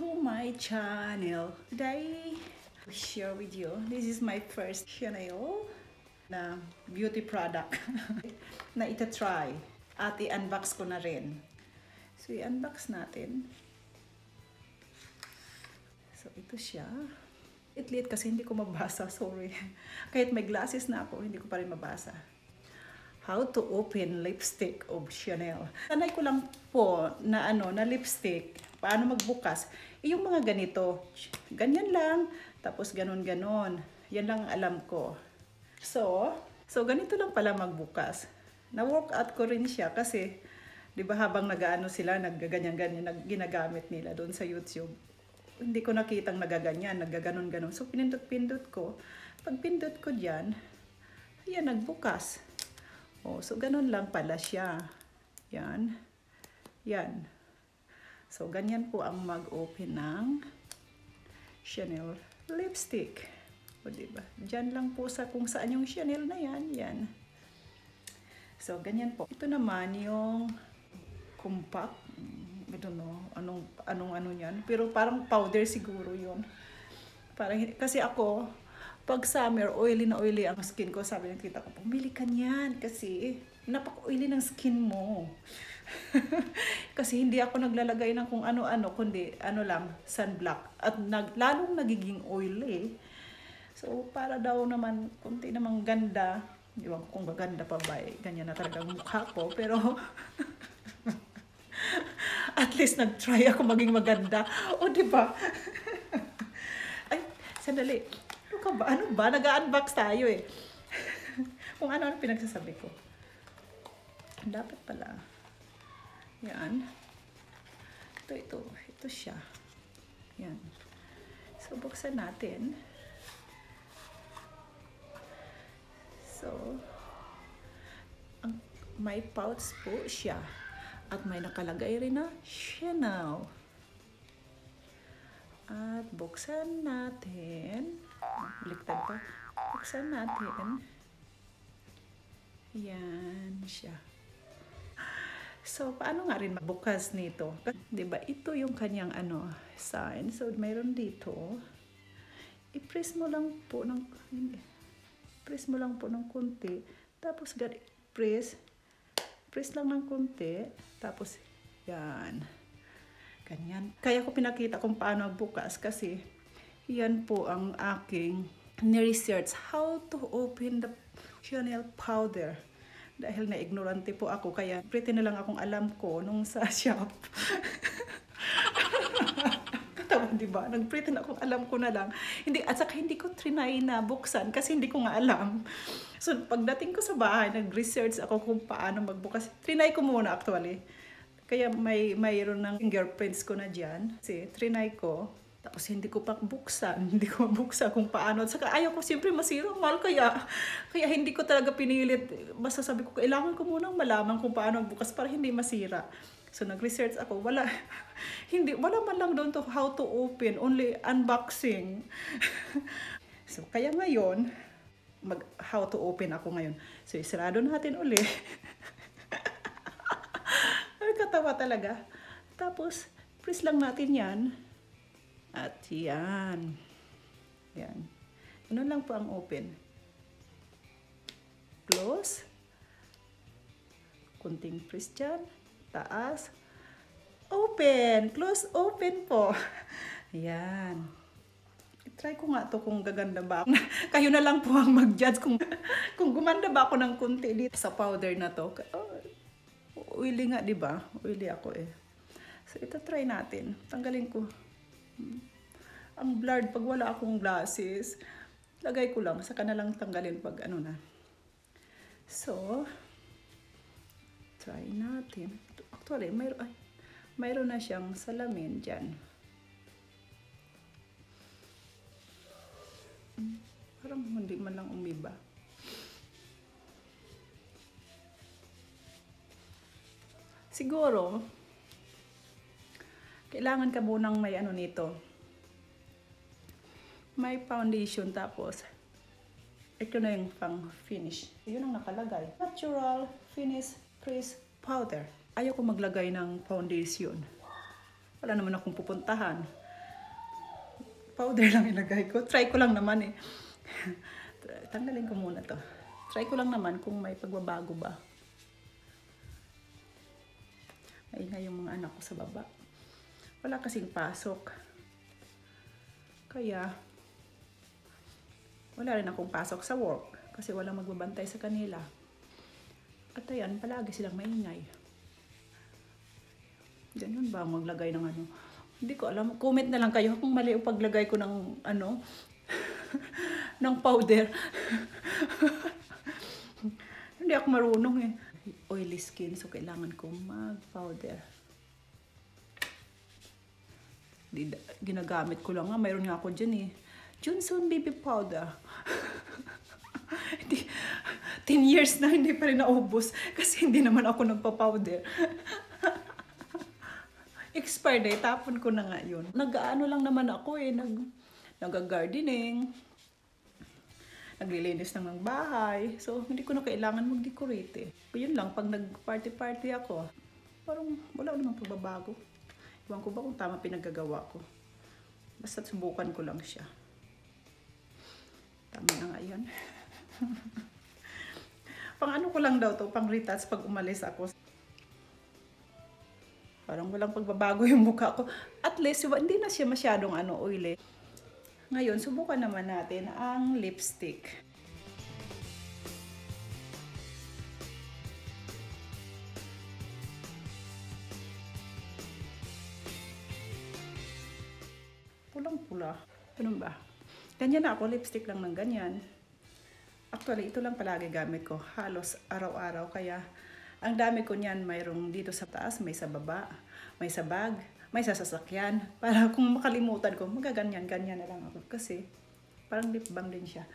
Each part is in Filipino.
to my channel. Today, I'll share with you. This is my first Chanel na beauty product na ita-try at i-unbox ko na rin. So, i-unbox natin. So, ito siya. Itliit kasi hindi ko mabasa, sorry. Kahit may glasses na ako, hindi ko pa rin mabasa. How to open lipstick of Chanel. Sanay ko lang po na na lipstick, paano magbukas. Yung mga ganito, ganyan lang, tapos ganon-ganon. Yan lang alam ko. So ganito lang pala magbukas. Na-workout ko rin siya kasi, di ba habang nag-ano sila, naggaganyan-ganyan, ginagamit nila doon sa YouTube. Hindi ko nakitang nagaganyan, naggaganon-ganon. So pinindot-pindot ko. Pag pindot ko dyan, yan, nagbukas. Oh, so ganun lang pala siya. Yan. Yan. So ganyan po ang mag-open ng Chanel lipstick. O diba? Diyan lang po sa kung saan yung Chanel na yan. Yan. So ganyan po. Ito naman yung compact. I don't know. Anong yan. Pero parang powder siguro yun. Parang, kasi ako, pag summer, oily na oily ang skin ko, sabi ng tita ko, pumili ka niyan kasi napak-oily ng skin mo. Kasi hindi ako naglalagay ng kung ano-ano, kundi lang, sunblock. At lalong nagiging oily. So, para daw naman, kunti namang ganda. Di ba kung gaganda pa ba, ganyan na talaga ang mukha ko. Pero, at least nag-try ako maging maganda. O, di ba? Ay, sandali. Ano ba? Nag-unbox tayo eh. Kung ano pinagsasabi ko. Dapat pala. Yan. Ito siya. Yan. So, buksan natin. So, may pouch po siya. At may nakalagay rin na Chanel. At buksan natin. Baliktad pa. Buksan natin. Yan siya. So, paano nga rin magbukas nito? Diba, ito yung kanyang sign. So, mayroon dito. I-press mo lang po ng konti. Tapos, press lang ng konti. Tapos, yan. Ganyan. Kaya ko pinakita kung paano magbukas kasi yan po ang aking ni-research how to open the Chanel powder. Dahil na-ignorante po ako, kaya pretty na lang akong alam ko nung sa shop. Katawa, diba? Nag-pretty na akong alam ko na lang. At saka hindi ko trinay na buksan kasi hindi ko nga alam. So, pagdating ko sa bahay, nag-research ako kung paano magbukas. Trinay ko muna actually. Kaya mayroon ng fingerprints ko na dyan. Kasi trinay ko. Tapos hindi ko pa buksan. Hindi ko mabuksan kung paano. At saka ayaw ko siyempre masira. Mahal kaya hindi ko talaga pinilit. Basta sabi ko, kailangan ko munang malaman kung paano bukas para hindi masira. So nag-research ako. Wala man lang doon to how to open. Only unboxing. So kaya ngayon, how to open ako ngayon. So isarado natin uli. Katawa talaga. Tapos, press lang natin yan. At yan. Yan. Ano lang po ang open. Close. Kunting press dyan. Taas. Open. Close, open po. Yan. I-try ko nga to kung gaganda ba ako. Kayo na lang po ang mag-judge kung gumanda ba ako ng kunti dito sa powder na to. Oily nga, di ba? Oily ako eh. So, ito try natin. Tanggalin ko. Ang blurred pag wala akong glasses. Lagay ko lang. Saka na lang tanggalin pag na. So, try natin. Actually, mayroon na siyang salamin dyan. Parang hindi man lang umiba. Siguro, kailangan ka munang may nito. May foundation tapos, ito na yung pang finish. Yun ang nakalagay. Natural Finish Press Powder. Ayaw ko maglagay ng foundation. Wala naman akong pupuntahan. powder lang ilagay ko. Try ko lang naman eh. Tanggalin ko muna to. Try ko lang naman kung may pagbabago ba. Maingay yung mga anak ko sa baba. Wala kasing pasok. Kaya, wala rin akong pasok sa work. Kasi walang magbabantay sa kanila. At ayan, palagi silang maingay. Ganun ba maglagay ng ano? Hindi ko alam. Comment na lang kayo kung mali yung paglagay ko ng ano, ng powder. Hindi ako marunong eh. Oily skin, so kailangan ko mag-powder. Ginagamit ko lang nga. Mayroon nga ako dyan eh. Johnson Baby Powder. 10 years na hindi pa rin naubos kasi hindi naman ako nagpa-powder. Expired eh, tapon ko na nga yun. Nag-ano lang naman ako eh, nag-gardening, naglilinis ng bahay. So, hindi ko na kailangan mag-decorate eh. Yun lang, pag nag-party-party ako, parang wala namang pagbabago. Iwan ko ba kung tama pinagagawa ko. Basta subukan ko lang siya. Tama na nga yun. Pang ano ko lang daw to, pang retouch pag umalis ako. Parang walang pagbabago yung mukha ko. At least, hindi na siya masyadong oily. Ngayon, subukan naman natin ang lipstick. Pulang-pula. Ganun ba? Ganyan na ako, lipstick lang ng ganyan. Actually, ito lang palagi gamit ko. Halos araw-araw. Kaya, ang dami ko niyan, mayroong dito sa taas, may sa baba, may sa bag, may sa sasakyan. Para kung makalimutan ko, magaganyan-ganyan na lang ako. Kasi, parang lip balm din siya.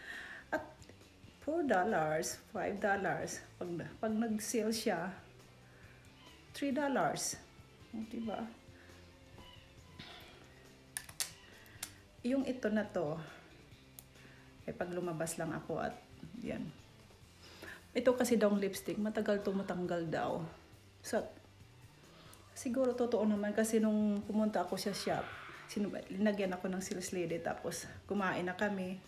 At, $4, $5. Pag nag-sale siya, $3. Diba? Yung ito na to, pag lumabas lang ako at yan. Ito kasi daw lipstick, matagal tumatanggal daw. So, siguro totoo naman kasi nung pumunta ako sa shop, linagyan ako ng sales lady tapos kumain na kami,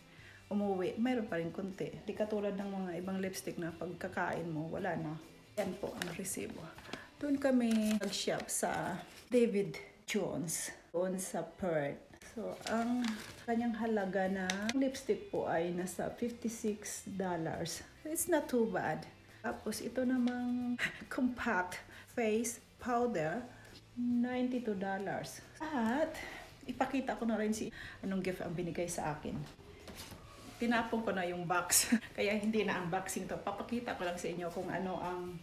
umuwi, mayroon pa rin konti. Di katulad ng mga ibang lipstick na pagkakain mo, wala na. Yan po ang resibo. Doon kami nag-shop sa David Jones, doon sa Perth. So, ang kanyang halaga na lipstick po ay nasa $56. It's not too bad. Tapos, ito namang compact face powder, $92. At, ipakita ko na rin anong gift ang binigay sa akin. Tinapon ko na yung box. Kaya hindi na unboxing to. Papakita ko lang sa inyo kung ano ang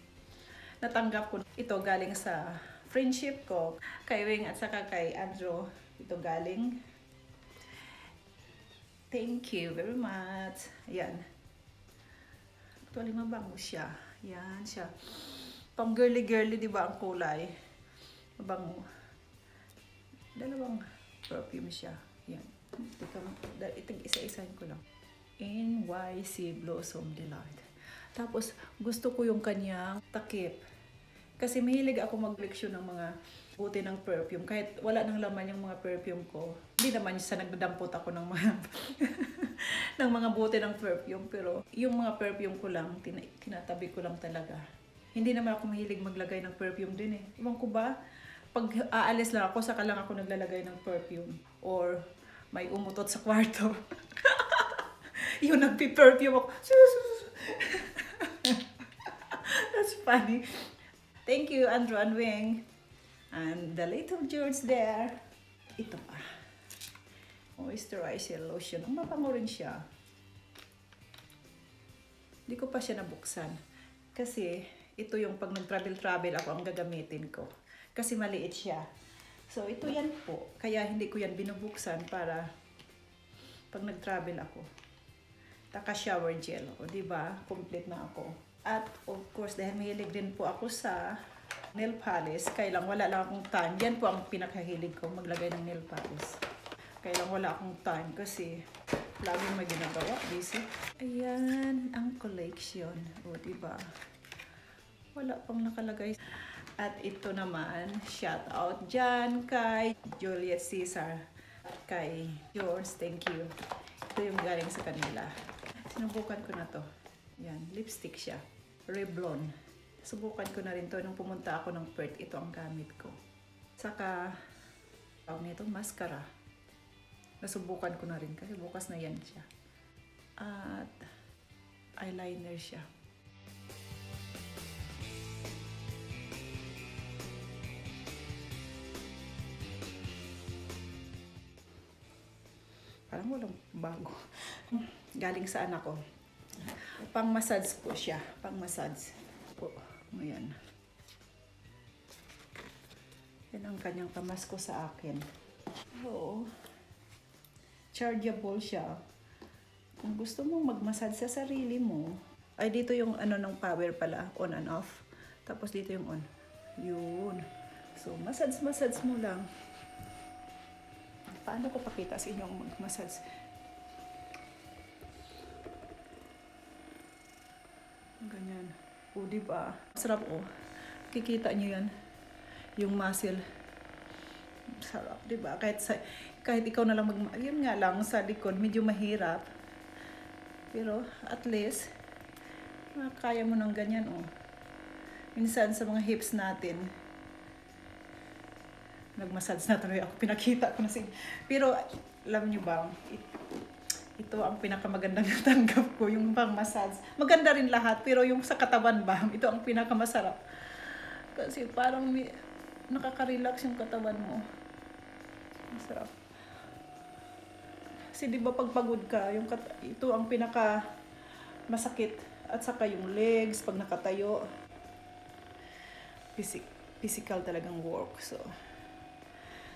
natanggap ko. Ito galing sa friendship ko, kay Wing at saka kay Andrew. Ito galing. Thank you very much. Ayan. Actually, mabango siya. Ayan siya. Pang girly-girly, di ba ang kulay? Mabango. Dalawang perfume siya. Ayan. Itong isa-isahin ko lang. NYC Blossom Delight. Tapos, gusto ko yung kanyang takip. Kasi mahilig ako mag-collection ng mga buti ng perfume. Kahit wala nang laman yung mga perfume ko. Hindi naman sa nagdampot ako ng mga ng mga buti ng perfume. Pero yung mga perfume ko lang, tinatabi ko lang talaga. Hindi naman ako mahilig maglagay ng perfume din eh. Ewan ko ba? Pag aalis lang ako, saka lang ako naglalagay ng perfume. Or may umutot sa kwarto. Yung nagpi-perfume ako. That's funny. Thank you, Andrew and Wing. And the little George there. Ito pa. Moisturizer lotion. Ang mabango rin siya. Hindi ko pa siya nabuksan. Kasi ito yung pag nag-travel ako ang gagamitin ko. Kasi maliit siya. So ito yan po. Kaya hindi ko yan binubuksan para pag nag-travel ako. Taka shower gel. O diba? Complete na ako. At of course, dahil mahilig din po ako sa nail polish, kaya lang wala lang akong time. Yan po ang pinakahilig ko, maglagay ng nail polish. Kaya lang wala akong time kasi laging may ginagawa, busy. Ayan, ang collection. O, diba? Wala pang nakalagay. At ito naman, shout out dyan kay Juliet Caesar. kay yours, thank you. Ito yung galing sa kanila. Sinubukan ko na to. Yan, lipstick siya. Revlon. Subukan ko na rin to nung pumunta ako ng Perth. Ito ang gamit ko. Saka, tawag nito, mascara. Nasubukan ko na rin kasi bukas na yan siya. At eyeliner siya. Parang walang bago. Galing sa anak ko. Pang massage po siya. Pang massage po. Ayan. Yan ang kanyang pamasko sa akin. Oo. Chargeable siya. Kung gusto mong mag-massage sa sarili mo, ay dito yung ano ng power pala, on and off. Tapos dito yung on. Yun. So, massage mo lang. Paano ko pakita sa inyo ang mag-massage? Ganyan. O, diba? Sarap, o. Kikita nyo yan. Yung muscle. Sarap, diba? Kahit ikaw na lang yun nga lang, sa likod, medyo mahirap. Pero, at least, kaya mo ng ganyan, o. Minsan, sa mga hips natin, nag-massage na tuloy ako. Pinakita ko na pero, alam nyo ba, ito ang pinakamagandang tanggap ko, yung pang massage. Maganda rin lahat, pero yung sa katawan ba, ito ang pinakamasarap. Kasi parang nakaka-relax yung katawan mo. Masarap. Kasi di ba pag pagod ka, ito ang pinaka masakit. At saka yung legs, pag nakatayo. Physical talagang work. So,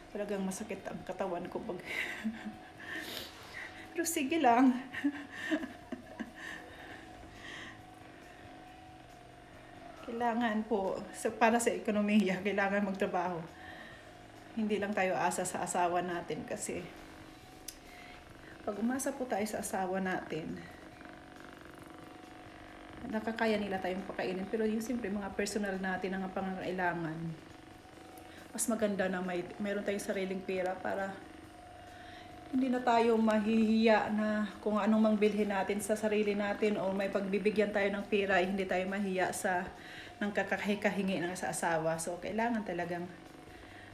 talagang masakit ang katawan ko pag pero sige lang. Kailangan po para sa ekonomiya, kailangan magtrabaho. Hindi lang tayo asa sa asawa natin kasi pag umasa po tayo sa asawa natin, nakakaya nila tayong pakainin, pero yung siyempre mga personal natin ang pangangailangan, mas maganda na mayroon tayong sariling pera para hindi na tayo mahihiya na kung anong mang bilhin natin sa sarili natin o may pagbibigyan tayo ng pera, hindi tayo mahiya ng kakahikahingi ng sa asawa. So, kailangan talagang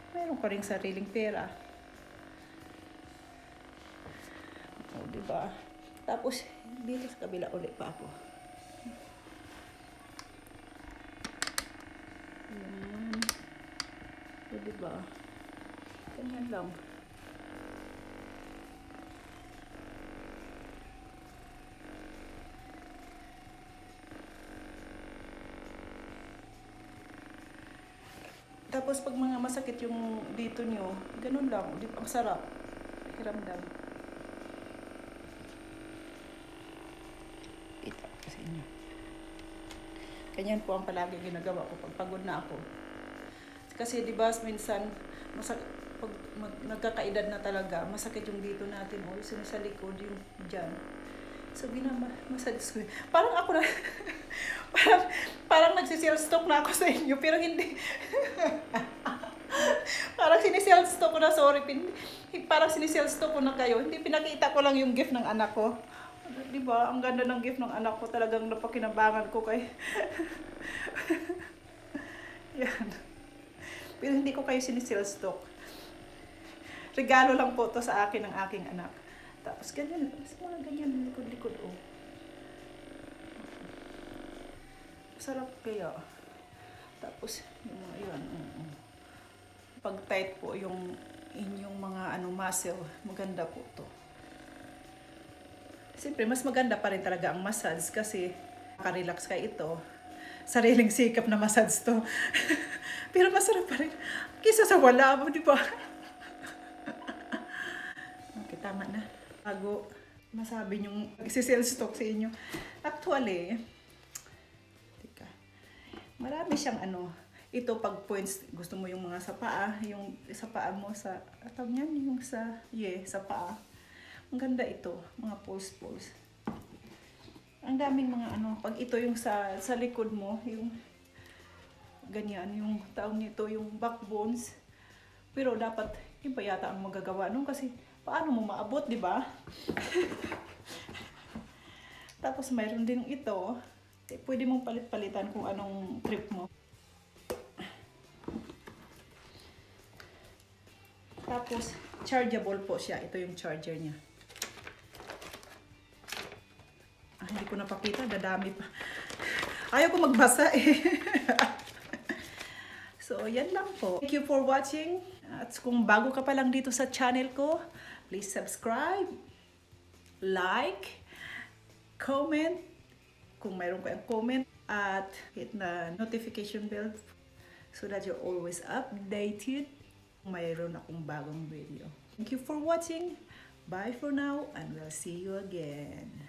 mayroon ka ring sariling pera. O, diba? Tapos, dito sa kabila ulit pa ako. Ayan. O, diba? Ganyan lang. Tapos pag mga masakit yung dito nyo, ganun lang, ang sarap. Pakiramdam. Kita ko sa inyo. Ganyan po ang palagi ginagawa ko pag pagod na ako. Kasi di ba minsan, pag nagkakaedad na talaga, masakit yung dito natin, o sa likod, yung dyan. So, massage ko. Parang ako na, parang nagsisell-stock na ako sa inyo, pero hindi. Parang sinisell-stock ko na, sorry. Parang sinisell-stock ko na kayo. Hindi, pinakita ko lang yung gift ng anak ko. Diba? Ang ganda ng gift ng anak ko. Talagang napakinabangan ko kay... Yan. Pero hindi ko kayo sinisell-stock. Regalo lang po to sa akin ng aking anak. Tapos ganyan, mga ganyan, likod-likod, oh. Sarap kaya. Tapos, yung mga yun, pag tight po yung inyong mga muscle, maganda po to. Siyempre, mas maganda pa rin talaga ang massage kasi makarelax ka ito. Sariling sikap na massage to. Pero masarap pa rin. Kisa sa wala mo, di ba? Okay, tama na. Bago masabi yung isi-sell stock sa inyo. Actually, marami siyang ito pag points, gusto mo yung mga sa paa, yung sa paa mo sa, atawag niyan, yung sa paa. Ang ganda ito, mga pulse. Ang daming mga pag ito yung sa likod mo, yung ganyan, yung tawag nito, yung backbones. Pero dapat, Yun pa yata ang magagawa nun kasi paano mo maabot, di ba? Tapos mayroon din ito. Pwede mong palit-palitan kung anong trip mo. Tapos, chargeable po siya. Ito yung charger niya. Hindi ko napakita. Dadami pa. Ayaw ko magbasa eh. So, yan lang po. Thank you for watching. At kung bago ka pa lang dito sa channel ko, please subscribe, like, comment, kung mayroon kayong comment, at hit na notification bell so that you're always updated kung mayroon akong bagong video. Thank you for watching. Bye for now and we'll see you again.